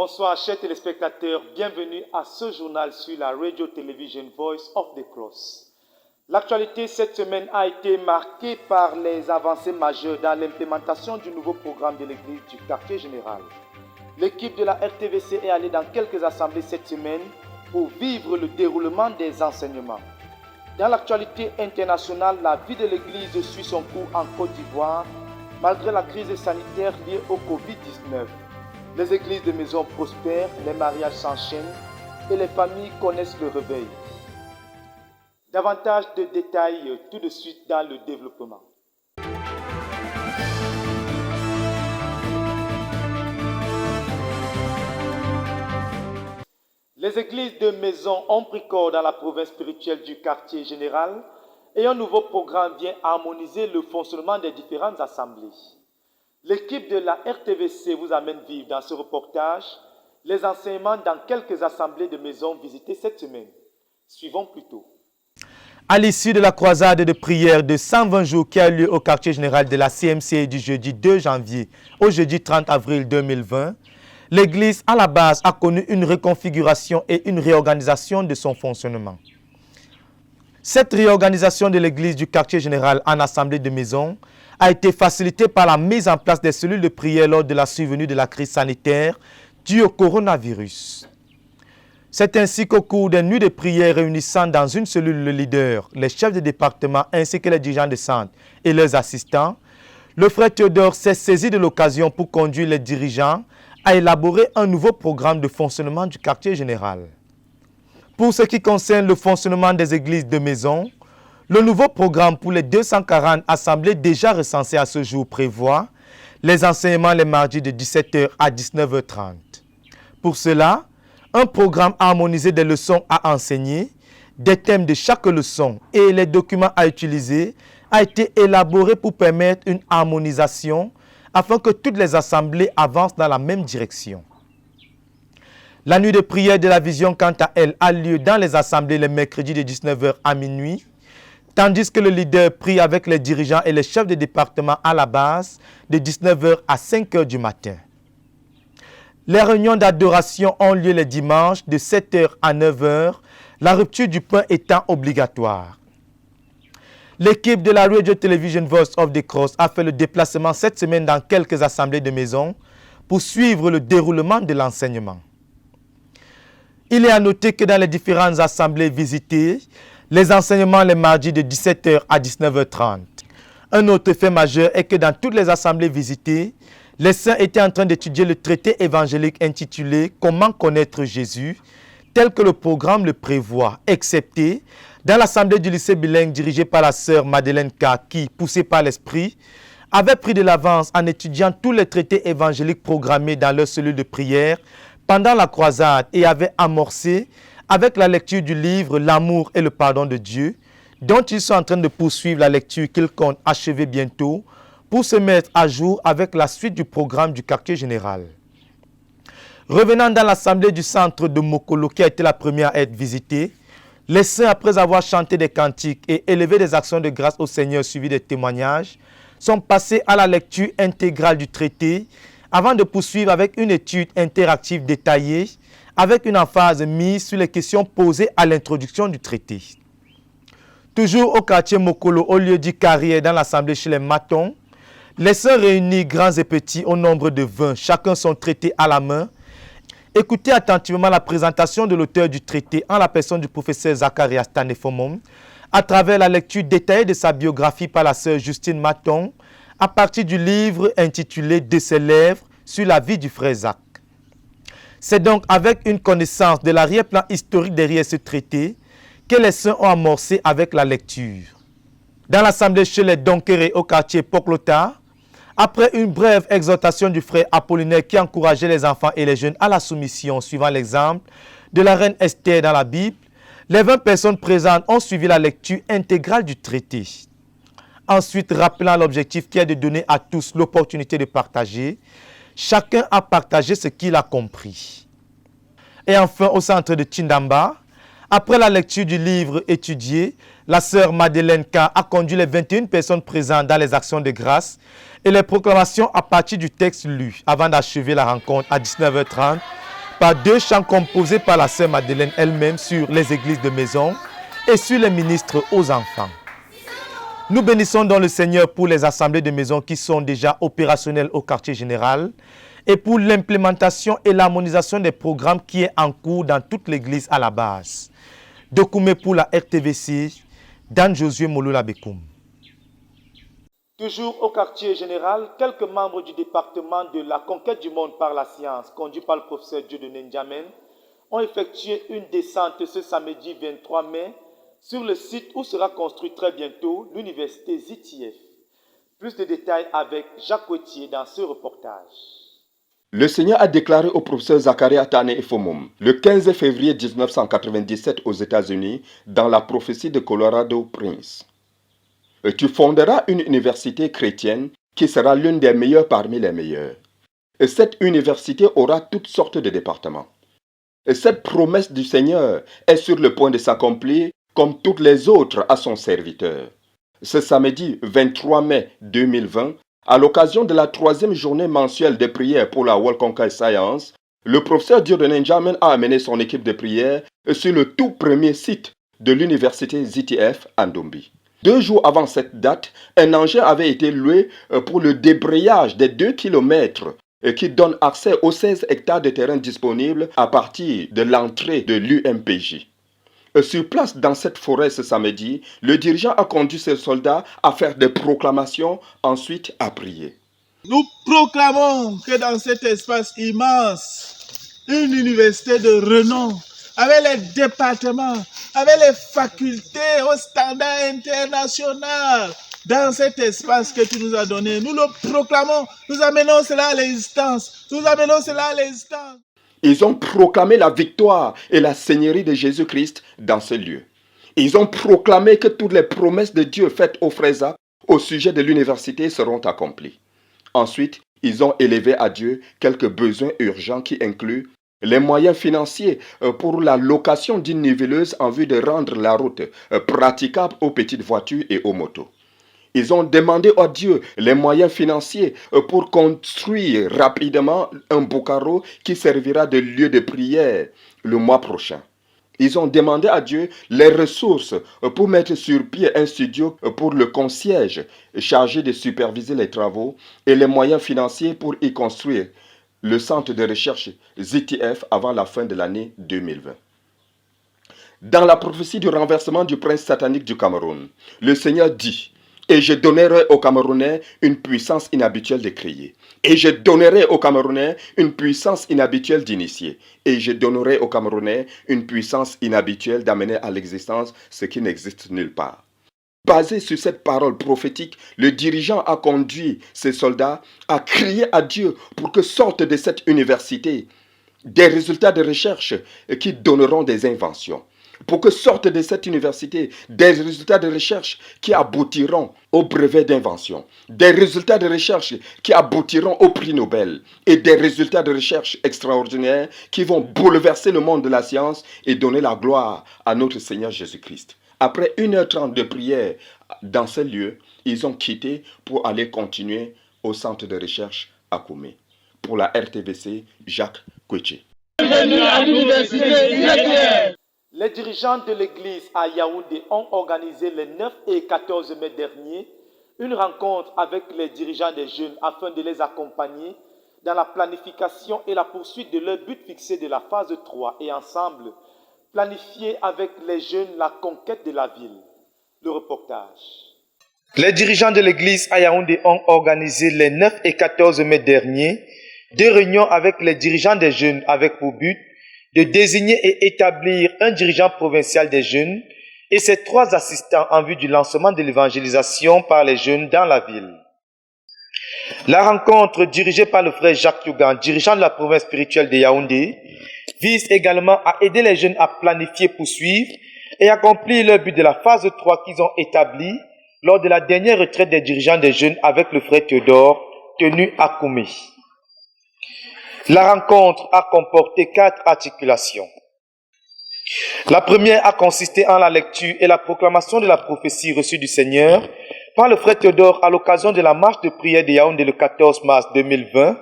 Bonsoir chers téléspectateurs, bienvenue à ce journal sur la Radio Television Voice of the Cross. L'actualité cette semaine a été marquée par les avancées majeures dans l'implémentation du nouveau programme de l'église du quartier général. L'équipe de la RTVC est allée dans quelques assemblées cette semaine pour vivre le déroulement des enseignements. Dans l'actualité internationale, la vie de l'église suit son cours en Côte d'Ivoire malgré la crise sanitaire liée au Covid-19. Les églises de maison prospèrent, les mariages s'enchaînent et les familles connaissent le réveil. Davantage de détails tout de suite dans le développement. Les églises de maison ont pris corps dans la province spirituelle du quartier général et un nouveau programme vient harmoniser le fonctionnement des différentes assemblées. L'équipe de la RTVC vous amène vivre dans ce reportage les enseignements dans quelques assemblées de maisons visitées cette semaine. Suivons plutôt. À l'issue de la croisade de prière de 120 jours qui a lieu au quartier général de la CMC du jeudi 2 janvier au jeudi 30 avril 2020, l'église à la base a connu une reconfiguration et une réorganisation de son fonctionnement. Cette réorganisation de l'église du quartier général en assemblée de maison a été facilitée par la mise en place des cellules de prière lors de la survenue de la crise sanitaire due au coronavirus. C'est ainsi qu'au cours des nuits de prière réunissant dans une cellule le leader, les chefs de département ainsi que les dirigeants de centre et leurs assistants, le frère Théodore s'est saisi de l'occasion pour conduire les dirigeants à élaborer un nouveau programme de fonctionnement du quartier général. Pour ce qui concerne le fonctionnement des églises de maison, le nouveau programme pour les 240 assemblées déjà recensées à ce jour prévoit les enseignements les mardis de 17h à 19h30. Pour cela, un programme harmonisé des leçons à enseigner, des thèmes de chaque leçon et les documents à utiliser a été élaboré pour permettre une harmonisation afin que toutes les assemblées avancent dans la même direction. La nuit de prière de la vision, quant à elle, a lieu dans les assemblées les mercredis de 19h à minuit, tandis que le leader prie avec les dirigeants et les chefs de département à la base de 19h à 5h du matin. Les réunions d'adoration ont lieu les dimanches de 7h à 9h, la rupture du pain étant obligatoire. L'équipe de la Radio Television Voice of the Cross a fait le déplacement cette semaine dans quelques assemblées de maison pour suivre le déroulement de l'enseignement. Il est à noter que dans les différentes assemblées visitées, les enseignements les mardis de 17h à 19h30. Un autre fait majeur est que dans toutes les assemblées visitées, les saints étaient en train d'étudier le traité évangélique intitulé « Comment connaître Jésus » tel que le programme le prévoit, excepté dans l'assemblée du lycée bilingue dirigée par la sœur Madeleine K. qui, poussée par l'esprit, avait pris de l'avance en étudiant tous les traités évangéliques programmés dans leur cellule de prière pendant la croisade et avait amorcé avec la lecture du livre « L'amour et le pardon de Dieu » dont ils sont en train de poursuivre la lecture qu'ils comptent achever bientôt pour se mettre à jour avec la suite du programme du quartier général. Revenant dans l'assemblée du centre de Mokolo qui a été la première à être visitée, les saints, après avoir chanté des cantiques et élevé des actions de grâce au Seigneur suivies des témoignages, sont passés à la lecture intégrale du traité avant de poursuivre avec une étude interactive détaillée avec une emphase mise sur les questions posées à l'introduction du traité. Toujours au quartier Mokolo, au lieu dit Carrière dans l'assemblée chez les Matons, les sœurs réunis, grands et petits, au nombre de 20, chacun son traité à la main, écoutez attentivement la présentation de l'auteur du traité en la personne du professeur Zacharias Tanefomom, à travers la lecture détaillée de sa biographie par la sœur Justine Maton, à partir du livre intitulé « De ses lèvres » sur la vie du frère Zach. C'est donc avec une connaissance de l'arrière-plan historique derrière ce traité que les saints ont amorcé avec la lecture. Dans l'assemblée chez les Donkere au quartier Poklota, après une brève exhortation du frère Apollinaire qui encourageait les enfants et les jeunes à la soumission suivant l'exemple de la reine Esther dans la Bible, les 20 personnes présentes ont suivi la lecture intégrale du traité. Ensuite, rappelant l'objectif qui est de donner à tous l'opportunité de partager, chacun a partagé ce qu'il a compris. Et enfin, au centre de Tindamba, après la lecture du livre étudié, la sœur Madeleine K. a conduit les 21 personnes présentes dans les actions de grâce et les proclamations à partir du texte lu avant d'achever la rencontre à 19h30 par 2 chants composés par la sœur Madeleine elle-même sur les églises de maison et sur les ministres aux enfants. Nous bénissons donc le Seigneur pour les assemblées de maison qui sont déjà opérationnelles au quartier général et pour l'implémentation et l'harmonisation des programmes qui est en cours dans toute l'église à la base. Dokume pour la RTVC, Dan Josué Molola Bekoum. Toujours au quartier général, quelques membres du département de la conquête du monde par la science, conduit par le professeur Dieudonné Ndiamène, ont effectué une descente ce samedi 23 mai sur le site où sera construit très bientôt l'université ZTF. Plus de détails avec Jacques Coetier dans ce reportage. Le Seigneur a déclaré au professeur Zachariah Tane Efomum le 15 février 1997 aux États-Unis dans la prophétie de Colorado Prince. Tu fonderas une université chrétienne qui sera l'une des meilleures parmi les meilleures. Et cette université aura toutes sortes de départements. Et cette promesse du Seigneur est sur le point de s'accomplir comme toutes les autres à son serviteur. Ce samedi 23 mai 2020, à l'occasion de la 3e journée mensuelle de prière pour la World Conquer Science, le professeur Dieudonné Ndiamène a amené son équipe de prière sur le tout premier site de l'université ZTF à Ndombi. 2 jours avant cette date, un engin avait été loué pour le débrayage des 2 kilomètres qui donne accès aux 16 hectares de terrain disponibles à partir de l'entrée de l'UMPJ. Sur place dans cette forêt ce samedi, le dirigeant a conduit ses soldats à faire des proclamations, ensuite à prier. Nous proclamons que dans cet espace immense, une université de renom, avec les départements, avec les facultés au standard international, dans cet espace que tu nous as donné, nous le proclamons, nous amenons cela à l'existence, Ils ont proclamé la victoire et la seigneurie de Jésus-Christ dans ce lieu. Ils ont proclamé que toutes les promesses de Dieu faites aux frères au sujet de l'université seront accomplies. Ensuite, ils ont élevé à Dieu quelques besoins urgents qui incluent les moyens financiers pour la location d'une niveleuse en vue de rendre la route praticable aux petites voitures et aux motos. Ils ont demandé à Dieu les moyens financiers pour construire rapidement un boucaro qui servira de lieu de prière le mois prochain. Ils ont demandé à Dieu les ressources pour mettre sur pied un studio pour le concierge chargé de superviser les travaux et les moyens financiers pour y construire le centre de recherche ZTF avant la fin de l'année 2020. Dans la prophétie du renversement du prince satanique du Cameroun, le Seigneur dit: et je donnerai aux Camerounais une puissance inhabituelle de créer. Et je donnerai aux Camerounais une puissance inhabituelle d'initier. Et je donnerai aux Camerounais une puissance inhabituelle d'amener à l'existence ce qui n'existe nulle part. Basé sur cette parole prophétique, le dirigeant a conduit ses soldats à crier à Dieu pour que sortent de cette université des résultats de recherche qui donneront des inventions. Pour que sortent de cette université des résultats de recherche qui aboutiront au brevet d'invention, des résultats de recherche qui aboutiront au prix Nobel et des résultats de recherche extraordinaires qui vont bouleverser le monde de la science et donner la gloire à notre Seigneur Jésus-Christ. Après 1h30 de prière dans ce lieu, ils ont quitté pour aller continuer au centre de recherche à Koumé. Pour la RTVC, Jacques Coetier. Les dirigeants de l'église à Yaoundé ont organisé les 9 et 14 mai dernier une rencontre avec les dirigeants des jeunes afin de les accompagner dans la planification et la poursuite de leur but fixé de la phase 3 et ensemble planifier avec les jeunes la conquête de la ville. Le reportage. Les dirigeants de l'église à Yaoundé ont organisé les 9 et 14 mai dernier 2 réunions avec les dirigeants des jeunes avec pour but de désigner et établir un dirigeant provincial des jeunes et ses 3 assistants en vue du lancement de l'évangélisation par les jeunes dans la ville. La rencontre dirigée par le frère Jacques Yougan, dirigeant de la province spirituelle de Yaoundé, vise également à aider les jeunes à planifier, poursuivre et accomplir leur but de la phase 3 qu'ils ont établie lors de la dernière retraite des dirigeants des jeunes avec le frère Théodore, tenue à Koumé. La rencontre a comporté 4 articulations. La première a consisté en la lecture et la proclamation de la prophétie reçue du Seigneur par le frère Théodore à l'occasion de la marche de prière de Yaoundé le 14 mars 2020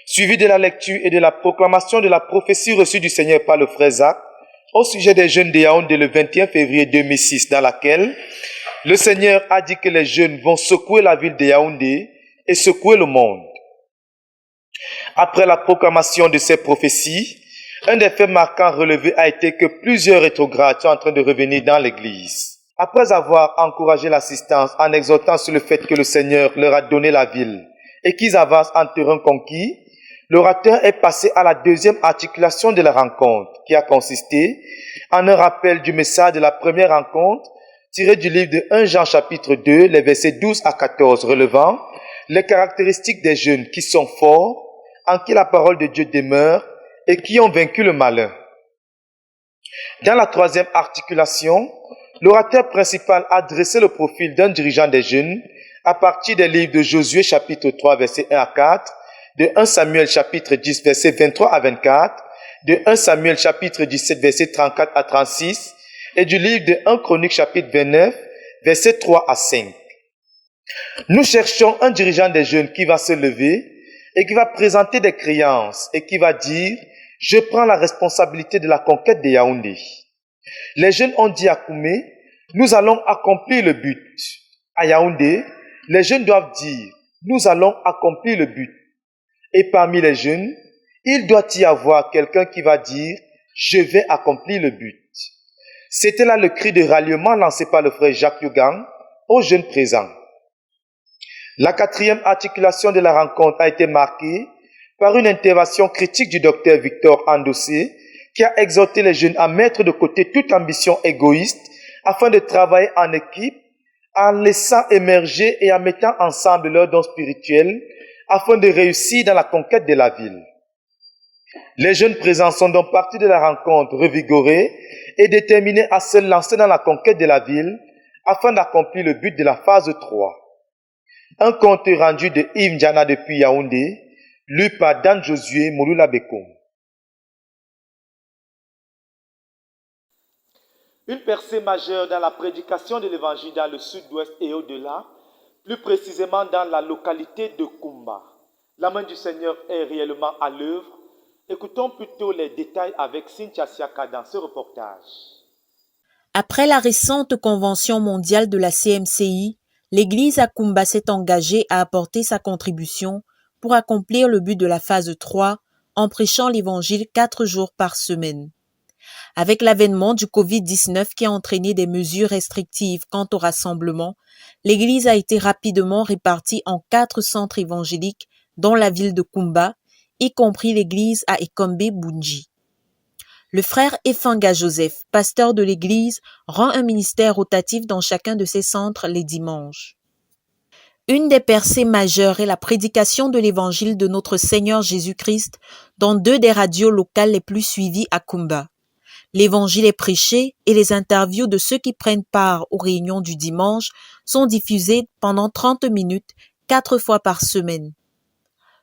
suivi de la lecture et de la proclamation de la prophétie reçue du Seigneur par le frère Zach au sujet des jeunes de Yaoundé le 21 février 2006, dans laquelle le Seigneur a dit que les jeunes vont secouer la ville de Yaoundé et secouer le monde. Après la proclamation de ces prophéties, un des faits marquants relevés a été que plusieurs rétrogrades sont en train de revenir dans l'Église. Après avoir encouragé l'assistance en exhortant sur le fait que le Seigneur leur a donné la ville et qu'ils avancent en terrain conquis, l'orateur est passé à la deuxième articulation de la rencontre, qui a consisté en un rappel du message de la première rencontre tiré du livre de 1 Jean chapitre 2, les versets 12 à 14, relevant les caractéristiques des jeunes qui sont forts, en qui la parole de Dieu demeure et qui ont vaincu le malin. Dans la troisième articulation, l'orateur principal a dressé le profil d'un dirigeant des jeunes à partir des livres de Josué chapitre 3, versets 1 à 4, de 1 Samuel chapitre 10, versets 23 à 24, de 1 Samuel chapitre 17, versets 34 à 36, et du livre de 1 Chronique chapitre 29, versets 3 à 5. Nous cherchons un dirigeant des jeunes qui va se lever et qui va présenter des créances et qui va dire « Je prends la responsabilité de la conquête de Yaoundé ». Les jeunes ont dit à Koumé « Nous allons accomplir le but ». À Yaoundé, les jeunes doivent dire « Nous allons accomplir le but ». Et parmi les jeunes, il doit y avoir quelqu'un qui va dire « Je vais accomplir le but ». C'était là le cri de ralliement lancé par le frère Jacques Yugang aux jeunes présents. La quatrième articulation de la rencontre a été marquée par une intervention critique du docteur Victor Andossé, qui a exhorté les jeunes à mettre de côté toute ambition égoïste afin de travailler en équipe, en laissant émerger et en mettant ensemble leurs dons spirituels afin de réussir dans la conquête de la ville. Les jeunes présents sont donc partis de la rencontre revigorés et déterminés à se lancer dans la conquête de la ville afin d'accomplir le but de la phase 3. Un compte rendu de Yves Ndiana depuis Yaoundé, lu par Dan Josué Mouloula Bekoum. Une percée majeure dans la prédication de l'évangile dans le sud-ouest et au-delà, plus précisément dans la localité de Koumba. La main du Seigneur est réellement à l'œuvre. Écoutons plutôt les détails avec Cynthia Siaka dans ce reportage. Après la récente convention mondiale de la CMCI, l'Église à Koumba s'est engagée à apporter sa contribution pour accomplir le but de la phase 3 en prêchant l'Évangile 4 jours par semaine. Avec l'avènement du Covid-19 qui a entraîné des mesures restrictives quant au rassemblement, l'Église a été rapidement répartie en 4 centres évangéliques dont la ville de Koumba, y compris l'église à Ekombe-Bunji. Le frère Efanga Joseph, pasteur de l'église, rend un ministère rotatif dans chacun de ces centres les dimanches. Une des percées majeures est la prédication de l'évangile de notre Seigneur Jésus-Christ dans 2 des radios locales les plus suivies à Koumba. L'évangile est prêché et les interviews de ceux qui prennent part aux réunions du dimanche sont diffusées pendant 30 minutes, 4 fois par semaine.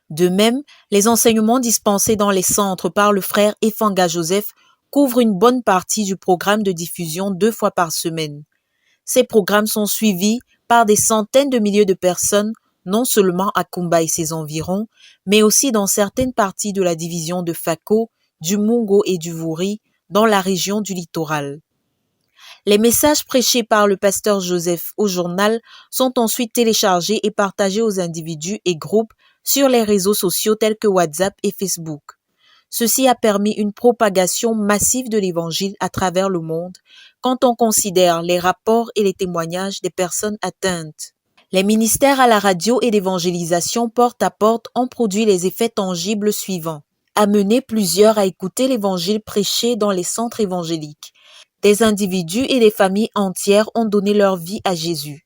De même, les enseignements dispensés dans les centres par le frère Efanga Joseph couvrent une bonne partie du programme de diffusion 2 fois par semaine. Ces programmes sont suivis par des centaines de milliers de personnes, non seulement à Koumba et ses environs, mais aussi dans certaines parties de la division de Fako, du Mungo et du Vouri, dans la région du littoral. Les messages prêchés par le pasteur Joseph au journal sont ensuite téléchargés et partagés aux individus et groupes sur les réseaux sociaux tels que WhatsApp et Facebook. Ceci a permis une propagation massive de l'Évangile à travers le monde quand on considère les rapports et les témoignages des personnes atteintes. Les ministères à la radio et d'évangélisation porte à porte ont produit les effets tangibles suivants. Amener plusieurs à écouter l'Évangile prêché dans les centres évangéliques. Des individus et des familles entières ont donné leur vie à Jésus.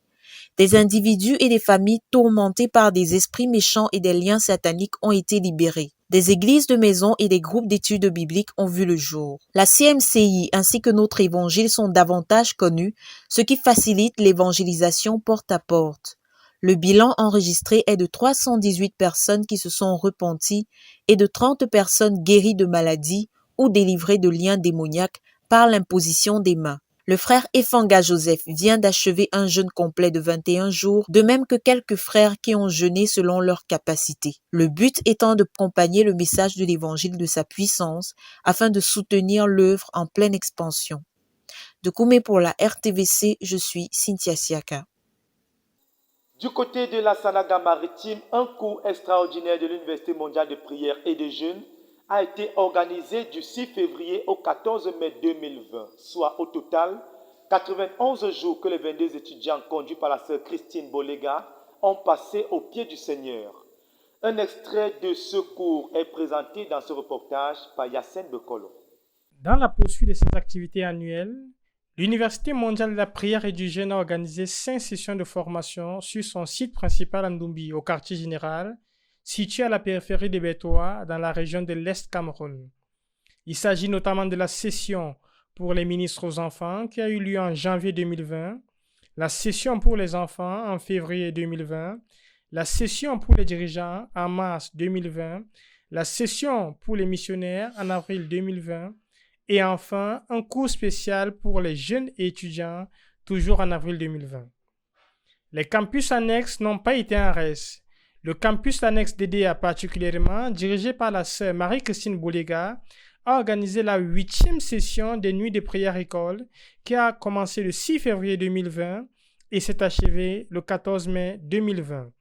Des individus et des familles tourmentés par des esprits méchants et des liens sataniques ont été libérés. Des églises de maison et des groupes d'études bibliques ont vu le jour. La CMCI ainsi que notre évangile sont davantage connus, ce qui facilite l'évangélisation porte à porte. Le bilan enregistré est de 318 personnes qui se sont repenties et de 30 personnes guéries de maladies ou délivrées de liens démoniaques par l'imposition des mains. Le frère Efanga Joseph vient d'achever un jeûne complet de 21 jours, de même que quelques frères qui ont jeûné selon leur capacité. Le but étant de accompagner le message de l'évangile de sa puissance afin de soutenir l'œuvre en pleine expansion. De Koumé pour la RTVC, je suis Cynthia Siaka. Du côté de la Sanaga maritime, un cours extraordinaire de l'Université mondiale de prière et de jeûne a été organisé du 6 février au 14 mai 2020, soit au total 91 jours que les 22 étudiants conduits par la sœur Christine Bolega ont passé au pied du Seigneur. Un extrait de ce cours est présenté dans ce reportage par Yassine Bekolo. Dans la poursuite de ces activités annuelles, l'Université mondiale de la prière et du jeûne a organisé 5 sessions de formation sur son site principal à Ndumbi, au quartier général, situé à la périphérie de Betoa, dans la région de l'Est Cameroun. Il s'agit notamment de la session pour les ministres aux enfants qui a eu lieu en janvier 2020, la session pour les enfants en février 2020, la session pour les dirigeants en mars 2020, la session pour les missionnaires en avril 2020, et enfin, un cours spécial pour les jeunes et étudiants, toujours en avril 2020. Les campus annexes n'ont pas été en reste. Le campus annexe DDA particulièrement, dirigé par la sœur Marie-Christine Bolega, a organisé la 8e session des Nuits de prière école qui a commencé le 6 février 2020 et s'est achevée le 14 mai 2020,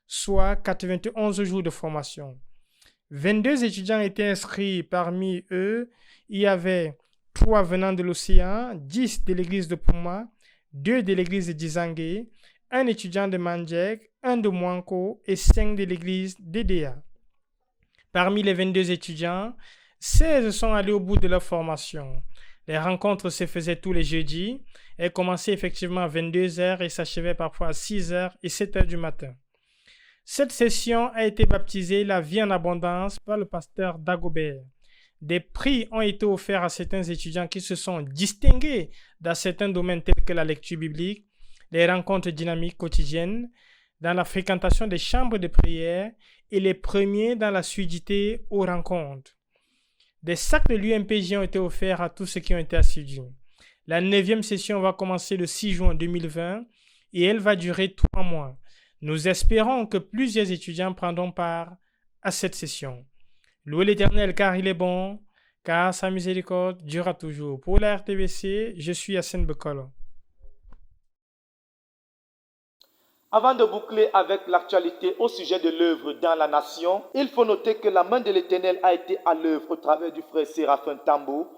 soit 91 jours de formation. 22 étudiants étaient inscrits, parmi eux, il y avait 3 venant de l'océan, 10 de l'église de Pouma, 2 de l'église de Dizangue, 1 étudiant de Mandjek, 1 de Mouanko et 5 de l'église d'Edea. Parmi les 22 étudiants, 16 sont allés au bout de leur formation. Les rencontres se faisaient tous les jeudis. Elles commençaient effectivement à 22h et s'achevaient parfois à 6h et 7h du matin. Cette session a été baptisée La vie en abondance par le pasteur Dagobert. Des prix ont été offerts à certains étudiants qui se sont distingués dans certains domaines tels que la lecture biblique, les rencontres dynamiques quotidiennes, dans la fréquentation des chambres de prière et les premiers dans l'assiduité aux rencontres. Des sacs de l'UMPJ ont été offerts à tous ceux qui ont été assidus. La 9e session va commencer le 6 juin 2020 et elle va durer 3 mois. Nous espérons que plusieurs étudiants prendront part à cette session. Louez l'Éternel car il est bon, car sa miséricorde durera toujours. Pour la RTVC, je suis Yassine Bekolo. Avant de boucler avec l'actualité au sujet de l'œuvre dans la nation, il faut noter que la main de l'Éternel a été à l'œuvre au travers du frère Séraphin Tambo,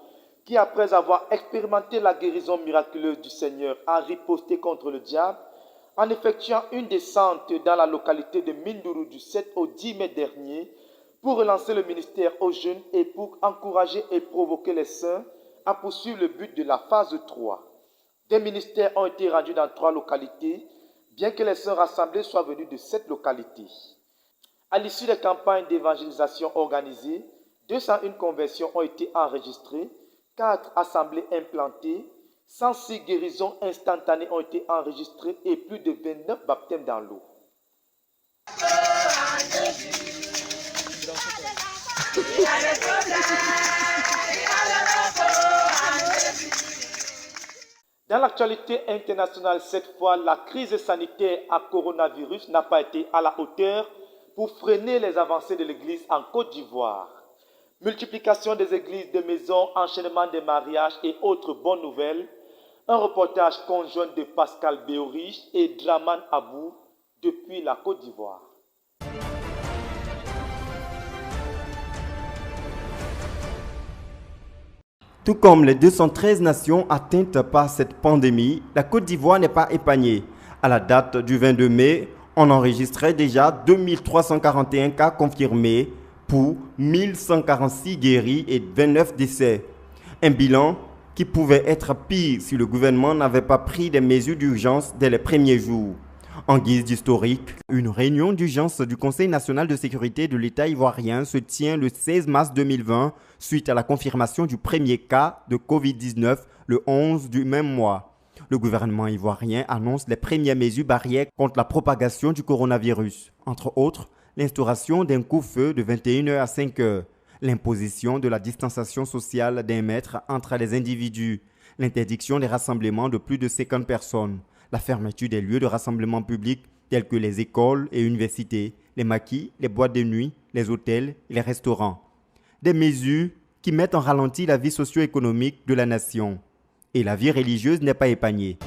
qui après avoir expérimenté la guérison miraculeuse du Seigneur a riposté contre le diable en effectuant une descente dans la localité de Minduru du 7 au 10 mai dernier pour relancer le ministère aux jeunes et pour encourager et provoquer les saints à poursuivre le but de la phase 3. Des ministères ont été rendus dans 3 localités, bien que les saints rassemblés soient venus de 7 localités. À l'issue des campagnes d'évangélisation organisées, 201 conversions ont été enregistrées, 4 assemblées implantées, 106 guérisons instantanées ont été enregistrées et plus de 29 baptêmes dans l'eau. Dans l'actualité internationale, cette fois, la crise sanitaire à coronavirus n'a pas été à la hauteur pour freiner les avancées de l'Église en Côte d'Ivoire. Multiplication des églises de maisons, enchaînement des mariages et autres bonnes nouvelles. Un reportage conjoint de Pascal Béorich et Draman Abou depuis la Côte d'Ivoire. Tout comme les 213 nations atteintes par cette pandémie, la Côte d'Ivoire n'est pas épargnée. À la date du 22 mai, on enregistrait déjà 2341 cas confirmés pour 1146 guéris et 29 décès. Un bilan qui pouvait être pire si le gouvernement n'avait pas pris des mesures d'urgence dès les premiers jours. En guise d'historique, une réunion d'urgence du Conseil national de sécurité de l'État ivoirien se tient le 16 mars 2020 suite à la confirmation du premier cas de Covid-19 le 11 du même mois. Le gouvernement ivoirien annonce les premières mesures barrières contre la propagation du coronavirus. Entre autres, l'instauration d'un couvre-feu de 21h à 5h, l'imposition de la distanciation sociale d'1 mètre entre les individus, l'interdiction des rassemblements de plus de 50 personnes, la fermeture des lieux de rassemblement publics tels que les écoles et universités, les maquis, les boîtes de nuit, les hôtels et les restaurants. Des mesures qui mettent en ralenti la vie socio-économique de la nation. Et la vie religieuse n'est pas épargnée.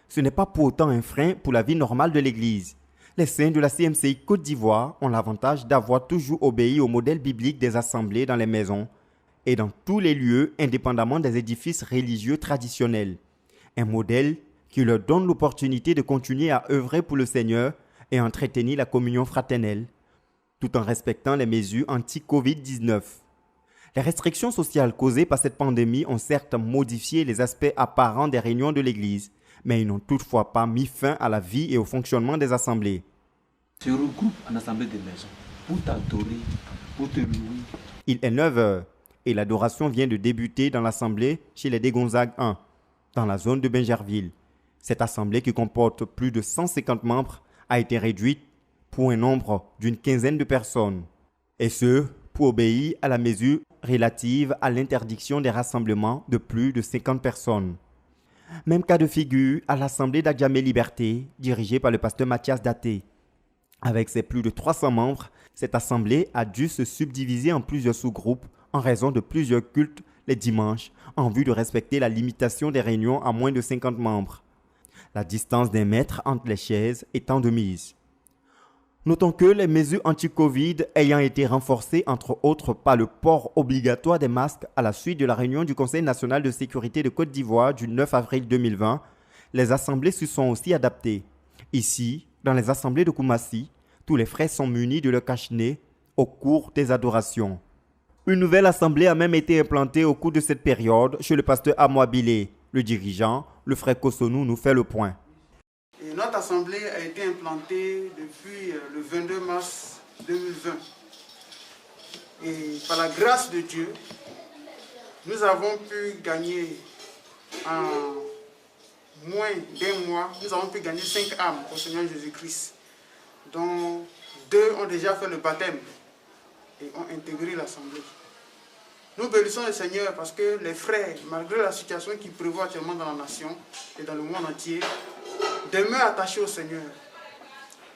Ce n'est pas pour autant un frein pour la vie normale de l'Église. Les saints de la CMCI Côte d'Ivoire ont l'avantage d'avoir toujours obéi au modèle biblique des assemblées dans les maisons et dans tous les lieux indépendamment des édifices religieux traditionnels. Un modèle qui leur donne l'opportunité de continuer à œuvrer pour le Seigneur et entretenir la communion fraternelle, tout en respectant les mesures anti-Covid-19. Les restrictions sociales causées par cette pandémie ont certes modifié les aspects apparents des réunions de l'Église, mais ils n'ont toutefois pas mis fin à la vie et au fonctionnement des assemblées. Se regroupe en assemblée de maison pour t'adorer, pour te louer. Il est 9h et l'adoration vient de débuter dans l'assemblée chez les Dégonzagues 1, dans la zone de Bingerville. Cette assemblée qui comporte plus de 150 membres a été réduite pour un nombre d'une quinzaine de personnes. Et ce, pour obéir à la mesure relative à l'interdiction des rassemblements de plus de 50 personnes. Même cas de figure à l'assemblée d'Adjamé Liberté, dirigée par le pasteur Mathias Daté. Avec ses plus de 300 membres, cette assemblée a dû se subdiviser en plusieurs sous-groupes en raison de plusieurs cultes les dimanches, en vue de respecter la limitation des réunions à moins de 50 membres. La distance d'un mètre entre les chaises étant de mise. Notons que les mesures anti-Covid ayant été renforcées entre autres par le port obligatoire des masques à la suite de la réunion du Conseil national de sécurité de Côte d'Ivoire du 9 avril 2020, les assemblées se sont aussi adaptées. Ici, dans les assemblées de Koumassi, tous les frères sont munis de leur cache-nez au cours des adorations. Une nouvelle assemblée a même été implantée au cours de cette période chez le pasteur Amouabilé. Le dirigeant, le frère Kosonou, nous fait le point. Et notre assemblée a été implantée depuis le 22 mars 2020. Et par la grâce de Dieu, nous avons pu gagner en moins d'un mois, nous avons pu gagner 5 âmes au Seigneur Jésus-Christ, dont 2 ont déjà fait le baptême et ont intégré l'assemblée. Nous bénissons le Seigneur parce que les frères, malgré la situation qui prévaut actuellement dans la nation et dans le monde entier, demeurent attachés au Seigneur.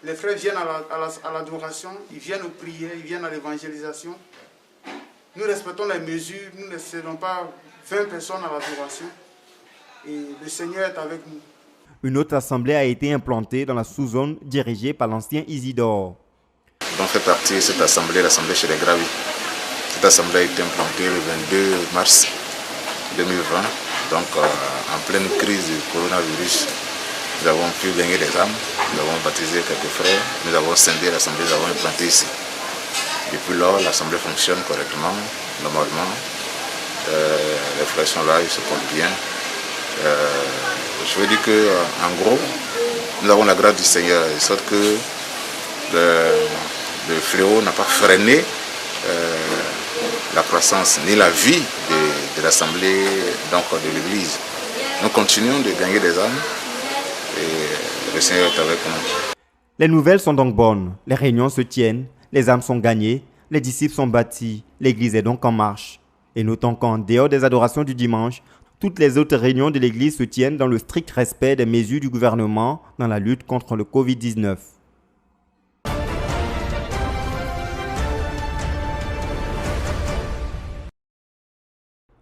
Les frères viennent à l'adoration, ils viennent aux prières, ils viennent à l'évangélisation. Nous respectons les mesures, nous ne cédons pas 20 personnes à l'adoration. Et le Seigneur est avec nous. Une autre assemblée a été implantée dans la sous-zone dirigée par l'ancien Isidore. Donc fait partie de cette assemblée, l'assemblée chez les Gravis. Cette assemblée a été implantée le 22 mars 2020, donc en pleine crise du coronavirus. Nous avons pu gagner des âmes, nous avons baptisé quelques frères, nous avons scindé l'assemblée, nous avons implanté ici. Depuis lors, l'assemblée fonctionne correctement, normalement. Les frères sont là, ils se portent bien. Je veux dire qu'en gros, nous avons la grâce du Seigneur, de sorte que le fléau n'a pas freiné la croissance ni la vie de l'assemblée, donc de l'église. Nous continuons de gagner des âmes et le Seigneur est avec nous. Les nouvelles sont donc bonnes, les réunions se tiennent, les âmes sont gagnées, les disciples sont bâtis, l'église est donc en marche. Et notons qu'en dehors des adorations du dimanche, toutes les autres réunions de l'église se tiennent dans le strict respect des mesures du gouvernement dans la lutte contre le Covid-19.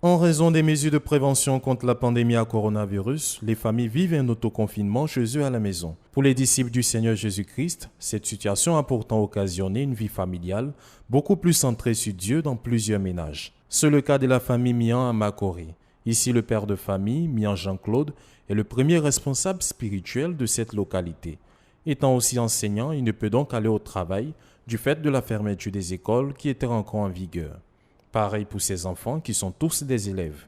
En raison des mesures de prévention contre la pandémie à coronavirus, les familles vivent un autoconfinement chez eux à la maison. Pour les disciples du Seigneur Jésus-Christ, cette situation a pourtant occasionné une vie familiale beaucoup plus centrée sur Dieu dans plusieurs ménages. C'est le cas de la famille Mian à Makori. Ici, le père de famille, Mian Jean-Claude, est le premier responsable spirituel de cette localité. Étant aussi enseignant, il ne peut donc aller au travail du fait de la fermeture des écoles qui était encore en vigueur. Pareil pour ses enfants qui sont tous des élèves.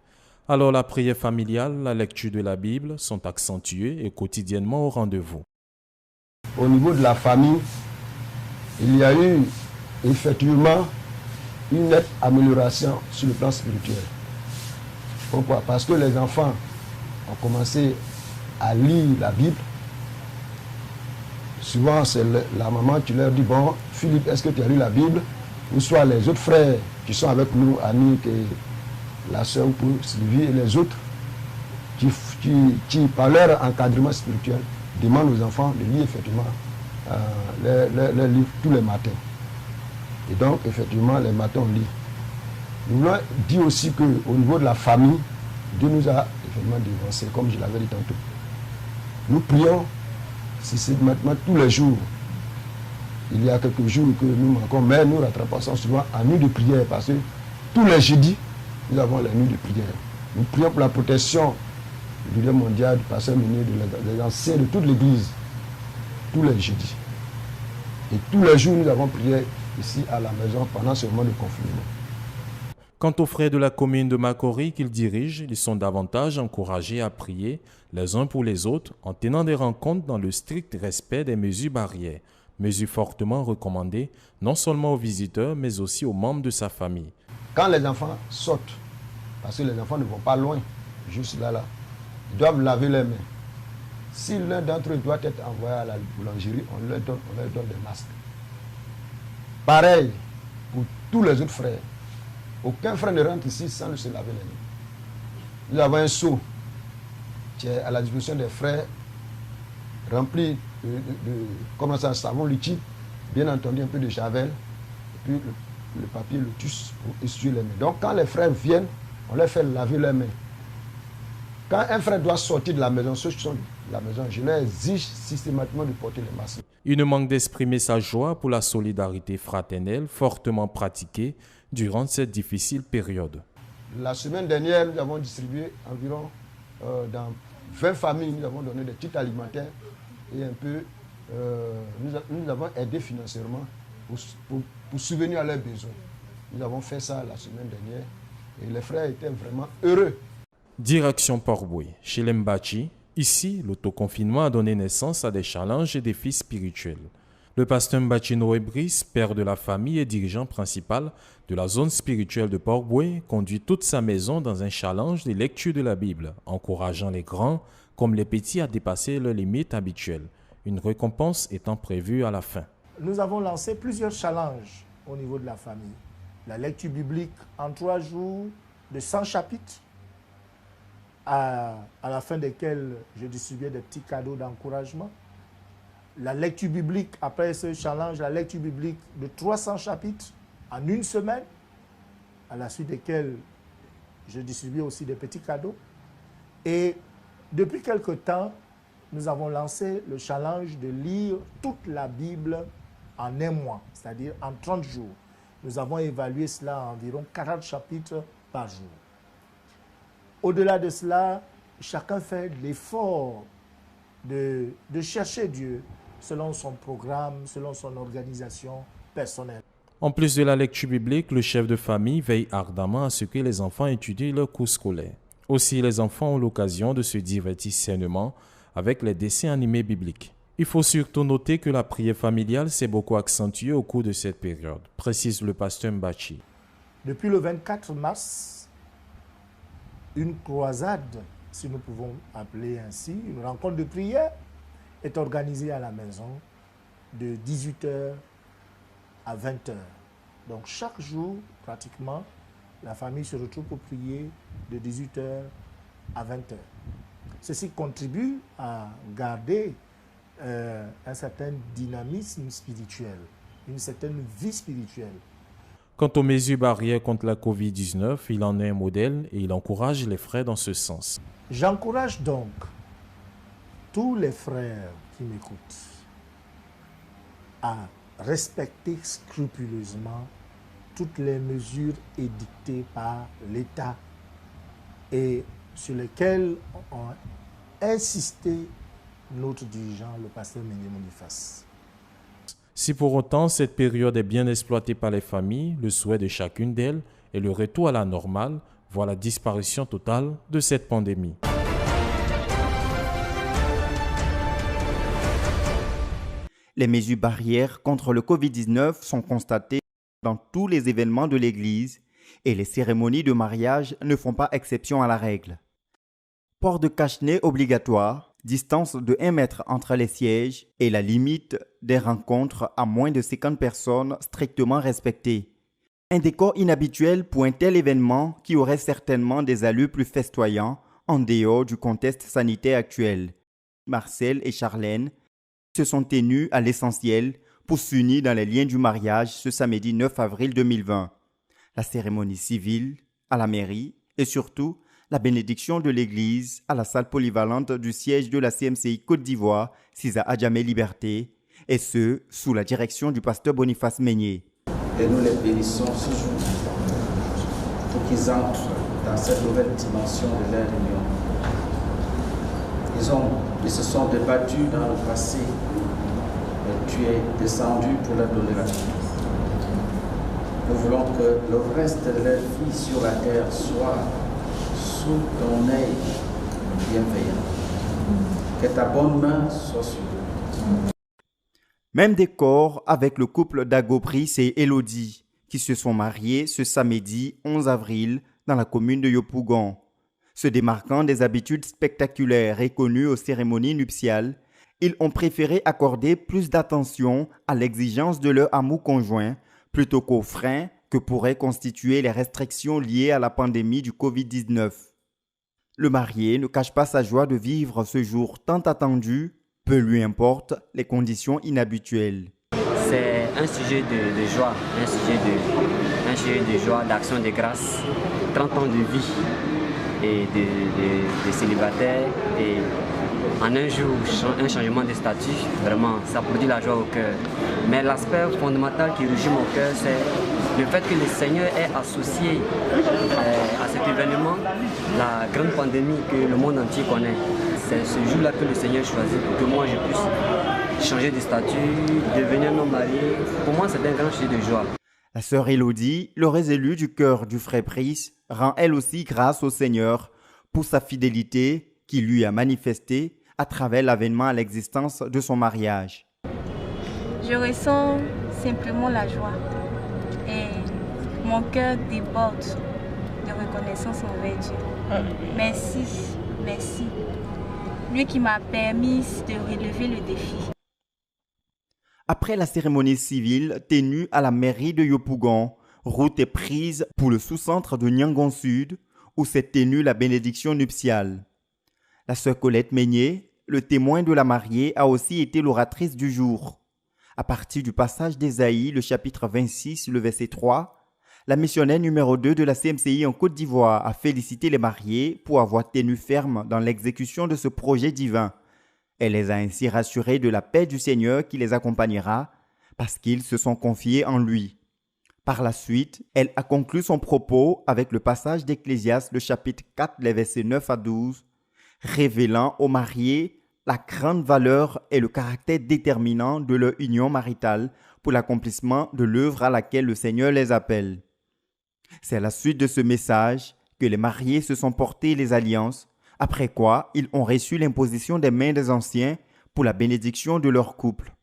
Alors la prière familiale, la lecture de la Bible sont accentuées et quotidiennement au rendez-vous. Au niveau de la famille, il y a eu effectivement une nette amélioration sur le plan spirituel. Pourquoi? Parce que les enfants ont commencé à lire la Bible. Souvent, c'est la maman qui leur dit, bon, Philippe, est-ce que tu as lu la Bible? ou soit les autres frères qui sont avec nous, Annick et la sœur pour Sylvie et les autres, qui par leur encadrement spirituel, demandent aux enfants de lire effectivement les livres tous les matins. Et donc, effectivement, les matins, on lit. Nous voulons dire aussi qu'au niveau de la famille, Dieu nous a effectivement dévancé, comme je l'avais dit tantôt. Nous prions systématiquement tous les jours. Il y a quelques jours que nous manquons, mais nous rattrapons souvent en nuit de prière, parce que tous les jeudis, nous avons la nuit de prière. Nous prions pour la protection du leader mondial, du pasteur ministre, des anciens de toute l'Église, tous les jeudis. Et tous les jours, nous avons prié ici à la maison pendant ce moment de confinement. Quant aux frères de la commune de Makori qu'ils dirigent, ils sont davantage encouragés à prier les uns pour les autres en tenant des rencontres dans le strict respect des mesures barrières, mesures fortement recommandées non seulement aux visiteurs mais aussi aux membres de sa famille. Quand les enfants sortent, parce que les enfants ne vont pas loin, juste là, ils doivent laver les mains. Si l'un d'entre eux doit être envoyé à la boulangerie, on leur donne des masques. Pareil pour tous les autres frères. Aucun frère ne rentre ici sans se laver les mains. Nous avons un seau qui est à la disposition des frères, rempli de savon liquide, bien entendu un peu de javel, et puis le papier lotus pour essuyer les mains. Donc quand les frères viennent, on leur fait laver les mains. Quand un frère doit sortir de la maison, ceux qui sont de la maison, je leur exige systématiquement de porter les masques. Il ne manque d'exprimer sa joie pour la solidarité fraternelle fortement pratiquée durant cette difficile période. La semaine dernière, nous avons distribué environ dans 20 familles, nous avons donné des kits alimentaires et un peu, nous avons aidé financièrement pour subvenir à leurs besoins. Nous avons fait ça la semaine dernière et les frères étaient vraiment heureux. Direction Port-Boué, chez l'Mbachi. Ici, l'autoconfinement a donné naissance à des challenges et défis spirituels. Le pasteur Mbachi Noé Brice, père de la famille et dirigeant principal de la zone spirituelle de Port-Boué, conduit toute sa maison dans un challenge de lecture de la Bible, encourageant les grands comme les petits à dépasser leurs limites habituelles. Une récompense étant prévue à la fin. Nous avons lancé plusieurs challenges au niveau de la famille. La lecture biblique en 3 jours de 100 chapitres, à la fin desquels je distribuais des petits cadeaux d'encouragement. La lecture biblique, après ce challenge, la lecture biblique de 300 chapitres en une semaine, à la suite desquels je distribuais aussi des petits cadeaux. Et depuis quelque temps, nous avons lancé le challenge de lire toute la Bible en un mois, c'est-à-dire en 30 jours. Nous avons évalué cela à environ 40 chapitres par jour. Au-delà de cela, chacun fait l'effort de chercher Dieu selon son programme, selon son organisation personnelle. En plus de la lecture biblique, le chef de famille veille ardemment à ce que les enfants étudient leur cours scolaire. Aussi, les enfants ont l'occasion de se divertir sainement avec les dessins animés bibliques. Il faut surtout noter que la prière familiale s'est beaucoup accentuée au cours de cette période, précise le pasteur Mbachi. Depuis le 24 mars, une croisade, si nous pouvons appeler ainsi, une rencontre de prière, est organisée à la maison de 18h à 20h. Donc chaque jour, pratiquement, la famille se retrouve pour prier de 18h à 20h. Ceci contribue à garder un certain dynamisme spirituel, une certaine vie spirituelle. Quant aux mesures barrières contre la Covid-19, il en est un modèle et il encourage les frères dans ce sens. J'encourage donc tous les frères qui m'écoutent à respecter scrupuleusement toutes les mesures édictées par l'État et sur lesquelles a insisté notre dirigeant, le pasteur Mendy Monifas. Si pour autant cette période est bien exploitée par les familles, le souhait de chacune d'elles est le retour à la normale, voire la disparition totale de cette pandémie. Les mesures barrières contre le Covid-19 sont constatées dans tous les événements de l'Église et les cérémonies de mariage ne font pas exception à la règle. Port de cache-nez obligatoire, distance de 1 mètre entre les sièges et la limite des rencontres à moins de 50 personnes strictement respectées. Un décor inhabituel pour un tel événement qui aurait certainement des allures plus festoyants en dehors du contexte sanitaire actuel. Marcel et Charlène se sont tenus à l'essentiel pour s'unir dans les liens du mariage ce samedi 9 avril 2020. La cérémonie civile à la mairie et surtout la bénédiction de l'église à la salle polyvalente du siège de la CMCI Côte d'Ivoire, Cisa Adjamé Liberté, et ce, sous la direction du pasteur Boniface Meigné. Et nous les bénissons ce jour pour qu'ils entrent dans cette nouvelle dimension de leur union. Ils se sont débattus dans le passé, mais tu es descendu pour leur donner la vie. Nous voulons que le reste de leur vie sur la terre soit sous ton œil bienveillant. Que ta bonne main soit sur eux. Même décor avec le couple Dago Brice et Elodie, qui se sont mariés ce samedi 11 avril dans la commune de Yopougon. Se démarquant des habitudes spectaculaires et connues aux cérémonies nuptiales, ils ont préféré accorder plus d'attention à l'exigence de leur amour conjoint plutôt qu'aux freins que pourraient constituer les restrictions liées à la pandémie du Covid-19. Le marié ne cache pas sa joie de vivre ce jour tant attendu, peu lui importe les conditions inhabituelles. C'est un sujet de joie, un sujet de joie, d'action de grâce, 30 ans de vie et de célibataire et en un jour, un changement de statut, vraiment, ça produit la joie au cœur. Mais l'aspect fondamental qui régit mon cœur, c'est le fait que le Seigneur ait associé à cet événement la grande pandémie que le monde entier connaît. C'est ce jour-là que le Seigneur choisit pour que moi je puisse changer de statut, devenir un homme marié. Pour moi, c'est un grand sujet de joie. La sœur Élodie, le résolu du cœur du frère Brice, rend elle aussi grâce au Seigneur pour sa fidélité qu'il lui a manifestée à travers l'avènement à l'existence de son mariage. Je ressens simplement la joie et mon cœur déborde de reconnaissance envers Dieu. Merci. Lui qui m'a permis de relever le défi. Après la cérémonie civile tenue à la mairie de Yopougon, route est prise pour le sous-centre de Niangon Sud où s'est tenue la bénédiction nuptiale. La sœur Colette Meigné, le témoin de la mariée, a aussi été l'oratrice du jour. À partir du passage d'Ésaïe, le chapitre 26, le verset 3, la missionnaire numéro 2 de la CMCI en Côte d'Ivoire a félicité les mariés pour avoir tenu ferme dans l'exécution de ce projet divin. Elle les a ainsi rassurés de la paix du Seigneur qui les accompagnera parce qu'ils se sont confiés en lui. Par la suite, elle a conclu son propos avec le passage d'Ecclésiaste, le chapitre 4, les versets 9 à 12, révélant aux mariés la grande valeur et le caractère déterminant de leur union maritale pour l'accomplissement de l'œuvre à laquelle le Seigneur les appelle. C'est à la suite de ce message que les mariés se sont portés les alliances, après quoi ils ont reçu l'imposition des mains des anciens pour la bénédiction de leur couple.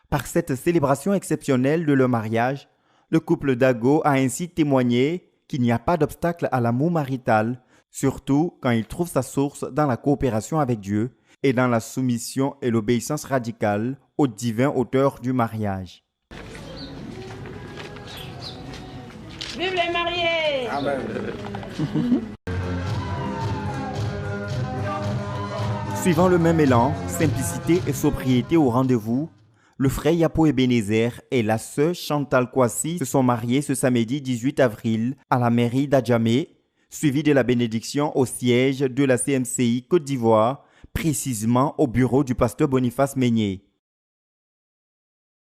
Par cette célébration exceptionnelle de leur mariage, le couple Dago a ainsi témoigné qu'il n'y a pas d'obstacle à l'amour marital, surtout quand il trouve sa source dans la coopération avec Dieu et dans la soumission et l'obéissance radicale au divin auteur du mariage. Vive les mariés! Amen. Suivant le même élan, simplicité et sobriété au rendez-vous, le frère Yapo Ebenezer et la sœur Chantal Kwasi se sont mariés ce samedi 18 avril à la mairie d'Adjamé, suivi de la bénédiction au siège de la CMCI Côte d'Ivoire, précisément au bureau du pasteur Boniface Meigné.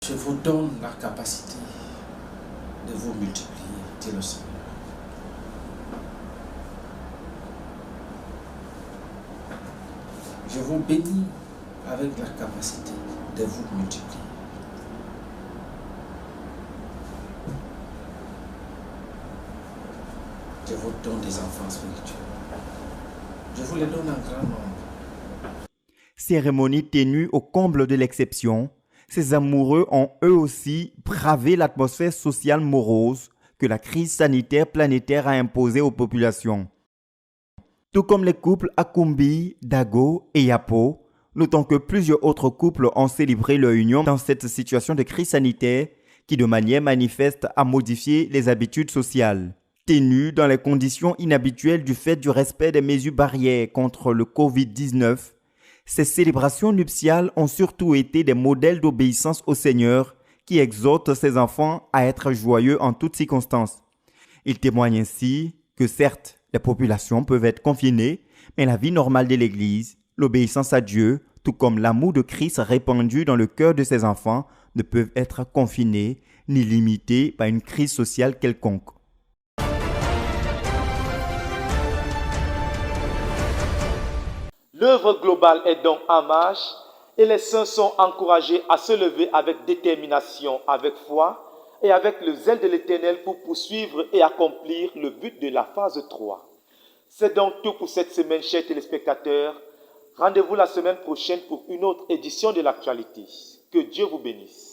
Je vous donne la capacité de vous multiplier, dit le Seigneur. Je vous bénis avec la capacité de vous multiplier. Je vous donne des enfants spirituels. Je vous les donne en grand nombre. Cérémonie tenue au comble de l'exception, ces amoureux ont eux aussi bravé l'atmosphère sociale morose que la crise sanitaire planétaire a imposée aux populations. Tout comme les couples Akumbi, Dago et Yapo, notons que plusieurs autres couples ont célébré leur union dans cette situation de crise sanitaire qui de manière manifeste a modifié les habitudes sociales. Tenues dans les conditions inhabituelles du fait du respect des mesures barrières contre le Covid-19, ces célébrations nuptiales ont surtout été des modèles d'obéissance au Seigneur qui exhortent ses enfants à être joyeux en toutes circonstances. Ils témoignent ainsi que certes, les populations peuvent être confinées, mais la vie normale de l'Église, l'obéissance à Dieu, tout comme l'amour de Christ répandu dans le cœur de ses enfants, ne peuvent être confinés ni limités par une crise sociale quelconque. L'œuvre globale est donc en marche et les saints sont encouragés à se lever avec détermination, avec foi et avec le zèle de l'Éternel pour poursuivre et accomplir le but de la phase 3. C'est donc tout pour cette semaine, chers téléspectateurs. Rendez-vous la semaine prochaine pour une autre édition de l'actualité. Que Dieu vous bénisse.